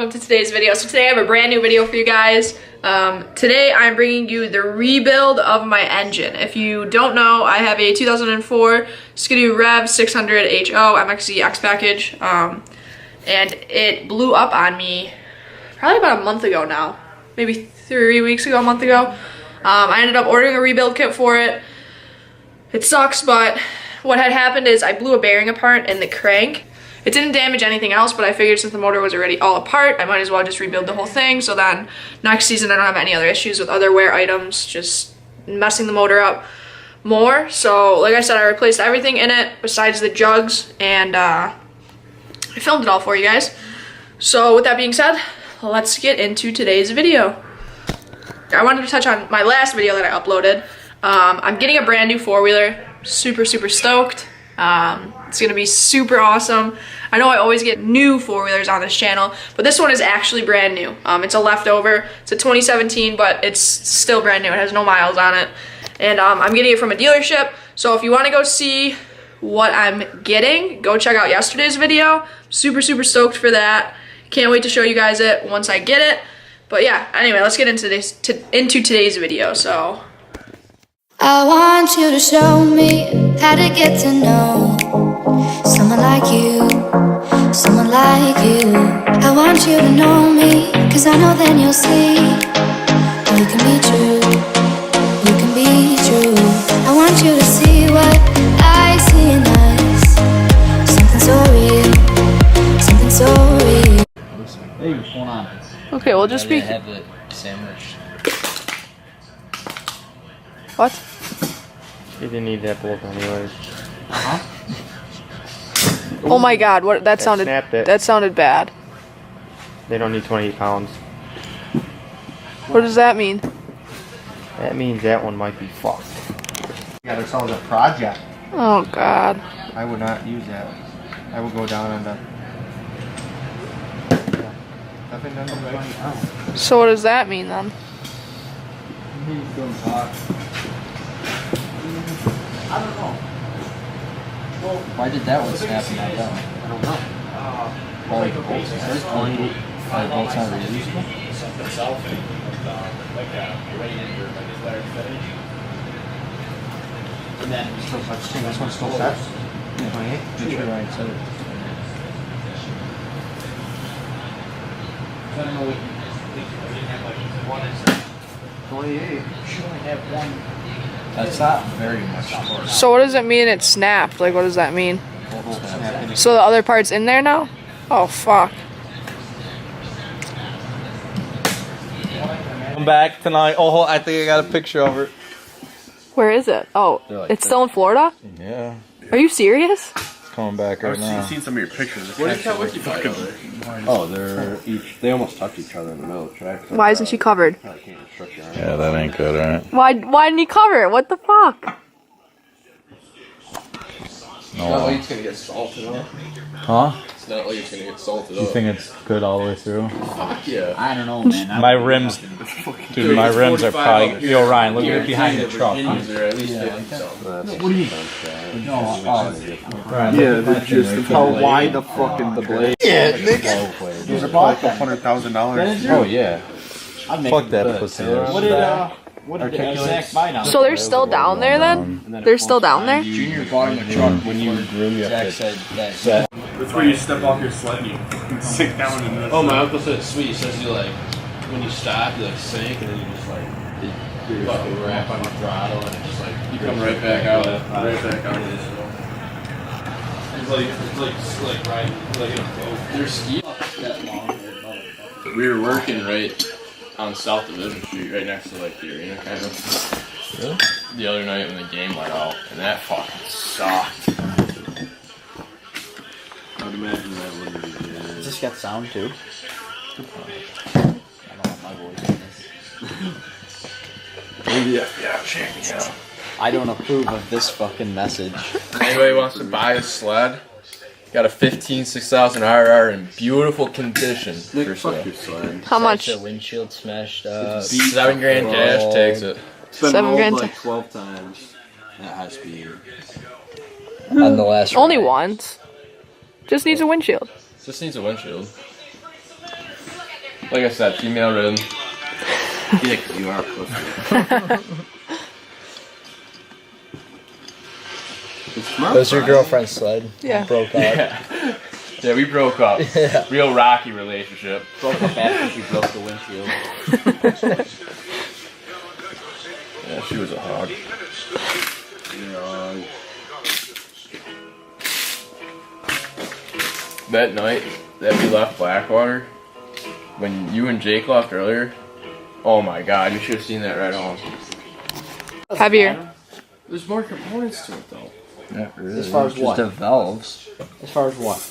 welcome to today's video. So today I have a brand new video for you guys. Today I'm bringing you the rebuild of my engine. If you don't know, I have a 2004 Ski Doo Rev 600 H.O MXZX package, and it blew up on me probably about a month ago now, maybe 3 weeks ago, a month ago. I ended up ordering a rebuild kit for it. It sucks, but what had happened is I blew a bearing apart in the crank. It didn't damage anything else, but I figured since the motor was already all apart, I might as well just rebuild the whole thing, so then next season I don't have any other issues with other wear items just messing the motor up more. So like I said, I replaced everything in it besides the jugs, and I filmed it all for you guys. So with that being said, let's get into today's video. I wanted to touch on my last video that I uploaded. I'm getting a brand new four-wheeler. Super stoked. It's gonna be super awesome. I know I always get new four-wheelers on this channel, but this one is actually brand new. It's a leftover. It's a 2017, but it's still brand new. It has no miles on it. And I'm getting it from a dealership. So if you wanna go see what I'm getting, go check out yesterday's video. Super stoked for that. Can't wait to show you guys it once I get it. But yeah, anyway, let's get into today's video. So I want you to show me how to get to know someone like you, someone like you. I want you to know me, cause I know then you'll see you can be true, you can be true. I want you to see what I see in us, something so real, something so real. Hey, what's going on? okay, we'll just be. Have the sandwich. What? You didn't need that bolt anyways. Oh my God! What that sounded? Snapped it. That sounded bad. They don't need 28 pounds. What does that mean? That means that one might be fucked. Got ourselves a project. Oh God! I would not use that. I would go down on the. Nothing done to the So what does that mean then? I don't know. Well, why did that one snap and not that one? I don't know. Probably the bolts. It says 28. Are the bolts not reusable? And then still such thing. This one's still set. 28. Make sure I said it. I don't know what you have like one is 28. you should only have one. That's not very much torque. So what does it mean it snapped? Like what does that mean? Snapping. So the other part's in there now? Oh fuck. Come back tonight. Oh, I think I got a picture of her. Where is it? Oh, like it's still in Florida? Yeah, Are you serious? it's coming back right now. I've seen some of your pictures. What is that with you by Oh, they almost touch each other in the middle of the track. Why isn't she covered? I can't stretch your arm. Yeah, that ain't good, right? Why didn't he cover it? What the fuck? It's not like it's gonna get salted up. Huh? It's not like it's gonna get salted You up. think it's good all the way through? Fuck yeah. I don't know, man. My rims, dude, my rims are probably. Yo, Ryan, look at behind the truck. They're at least 50 something. What do you? Ryan, Yeah, look they're behind just you. how wide the fucking the blade. Yeah, nigga. Those are probably $100,000. Oh yeah. Fuck that pussy. What did Zach buy now? So they're still down there then? They're still down there? Junior bought him a truck when you Zach said that. That's where you step off your sled and you sink down in this. Oh, my uncle said it's sweet. He says you like, when you stop, you like sink and then you just like, you fucking wrap on your throttle and it's just like, you come right back out. Right back out. It's like riding like in a boat. Their ski that long. We were working right on South Division Street, right next to like the arena, kind of. Really? The other night when the game went out, and that fucking sucked. I would imagine that wouldn't be good. Does this got sound too? I don't want my voice in this. Yeah, check it out. I don't approve of this fucking message. Anybody wants to buy a sled? Got a 6,000 RR in beautiful condition. For sale. How much? The windshield smashed up. $7 grand cash takes it. $7 grand. like 12 times. That has to be On the last Only ride. once. Just needs a windshield. Just needs a windshield. Like I said, female ridden. Yeah, 'cause you are a pussy. Was your girlfriend's sled? Yeah. Broke up. Yeah. Yeah, we broke up. Yeah. Real rocky relationship. Broke up after she broke the windshield. Yeah, she was a hog. That night that we left Blackwater, when you and Jake left earlier, oh my god, you should have seen that right home. Heavier. There's more components to it though. Not really. As far as Just what? the valves As far as what?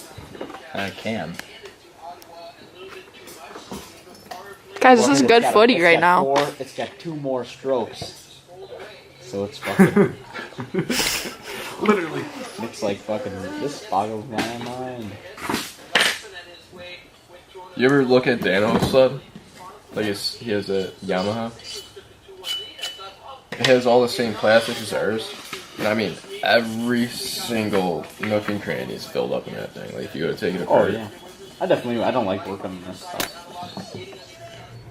and a cam. Guys, this Well, is it's good got- footy it's right got now. It's got 2 more strokes. So it's fucking. Literally. It's like fucking. This boggles my mind. You ever look at Dano's sled? Like he has a Yamaha. It has all the same plastic as ours. And I mean, every single nook and cranny is filled up in that thing. Like if you go to take it Oh apart. yeah. I don't like working on this stuff.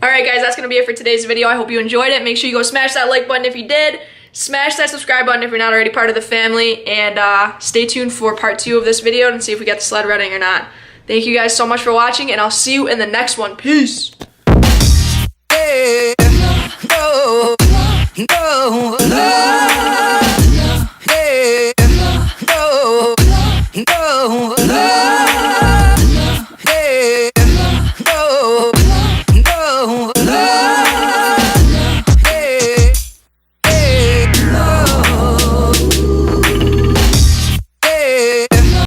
Alright guys, that's going to be it for today's video. I hope you enjoyed it. Make sure you go smash that like button if you did. Smash that subscribe button if you're not already part of the family. And stay tuned for part 2 of this video and see if we get the sled running or not. Thank you guys so much for watching, and I'll see you in the next one. Peace! No, no.